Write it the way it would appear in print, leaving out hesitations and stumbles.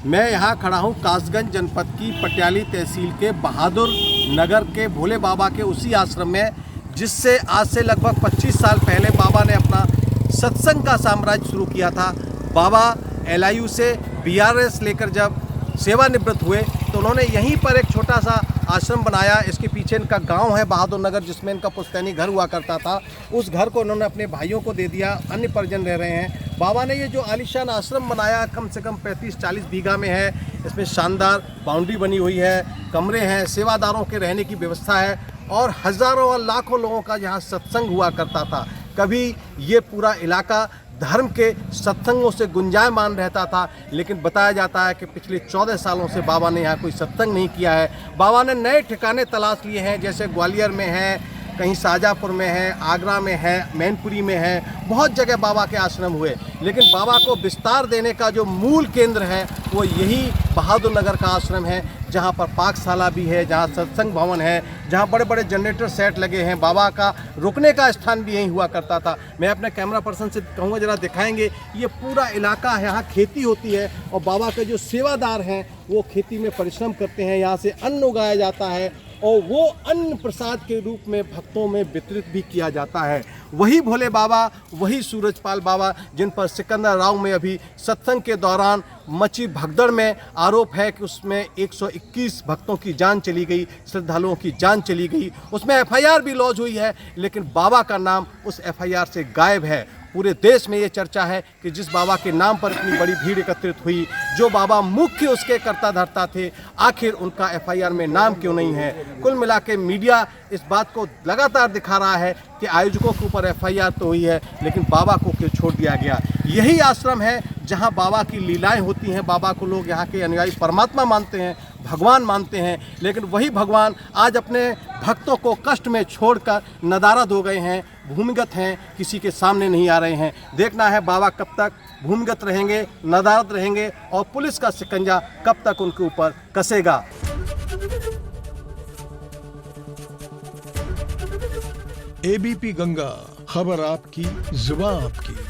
मैं यहाँ खड़ा हूँ कासगंज जनपद की पटियाली तहसील के बहादुर नगर के भोले बाबा के उसी आश्रम में, जिससे आज से लगभग 25 साल पहले बाबा ने अपना सत्संग का साम्राज्य शुरू किया था। बाबा LIU से BRS लेकर जब सेवानिवृत्त हुए तो उन्होंने यहीं पर एक छोटा सा आश्रम बनाया। इसके पीछे इनका गांव है बहादुर नगर, जिसमें इनका पुश्तैनी घर हुआ करता था। उस घर को उन्होंने अपने भाइयों को दे दिया, अन्य परिजन रह रहे हैं। बाबा ने ये जो आलीशान आश्रम बनाया कम से कम 35-40 बीघा में है। इसमें शानदार बाउंड्री बनी हुई है, कमरे हैं, सेवादारों के रहने की व्यवस्था है और हज़ारों और लाखों लोगों का यहाँ सत्संग हुआ करता था। कभी ये पूरा इलाका धर्म के सत्संगों से गुंजायमान रहता था, लेकिन बताया जाता है कि पिछले 14 सालों से बाबा ने यहाँ कोई सत्संग नहीं किया है। बाबा ने नए ठिकाने तलाश लिए हैं, जैसे ग्वालियर में है, कहीं शाहजहाँपुर में है, आगरा में है, मैनपुरी में है, बहुत जगह बाबा के आश्रम हुए। लेकिन बाबा को विस्तार देने का जो मूल केंद्र है वो यही बहादुर नगर का आश्रम है, जहाँ पर पाकशाला भी है, जहाँ सत्संग भवन है, जहाँ बड़े बड़े जनरेटर सेट लगे हैं। बाबा का रुकने का स्थान भी यहीं हुआ करता था। मैं अपने कैमरा पर्सन से कहूँगा जरा दिखाएंगे। ये पूरा इलाका है, यहाँ खेती होती है और बाबा के जो सेवादार हैं वो खेती में परिश्रम करते हैं। यहाँ से अन्न उगाया जाता है और वो अन्न प्रसाद के रूप में भक्तों में वितरित भी किया जाता है। वही भोले बाबा, वही सूरजपाल बाबा, जिन पर सिकंदर राव में अभी सत्संग के दौरान मची भगदड़ में आरोप है कि उसमें 121 भक्तों की जान चली गई, श्रद्धालुओं की जान चली गई। उसमें FIR भी लॉन्च हुई है, लेकिन बाबा का नाम उस FIR से गायब है। पूरे देश में ये चर्चा है कि जिस बाबा के नाम पर इतनी बड़ी भीड़ एकत्रित हुई, जो बाबा मुख्य उसके कर्ता धर्ता थे, आखिर उनका FIR में नाम क्यों नहीं है। कुल मिला के मीडिया इस बात को लगातार दिखा रहा है कि आयोजकों के ऊपर FIR तो हुई है, लेकिन बाबा को क्यों छोड़ दिया गया। यही आश्रम है जहां बाबा की लीलाएं होती हैं। बाबा को लोग यहाँ के अनुयायी परमात्मा मानते हैं, भगवान मानते हैं, लेकिन वही भगवान आज अपने भक्तों को कष्ट में छोड़कर नदारद हो गए हैं, भूमिगत हैं, किसी के सामने नहीं आ रहे हैं। देखना है बाबा कब तक भूमिगत रहेंगे, नदारद रहेंगे और पुलिस का शिकंजा कब तक उनके ऊपर कसेगा। ABP गंगा, खबर आपकी, जुबान आपकी।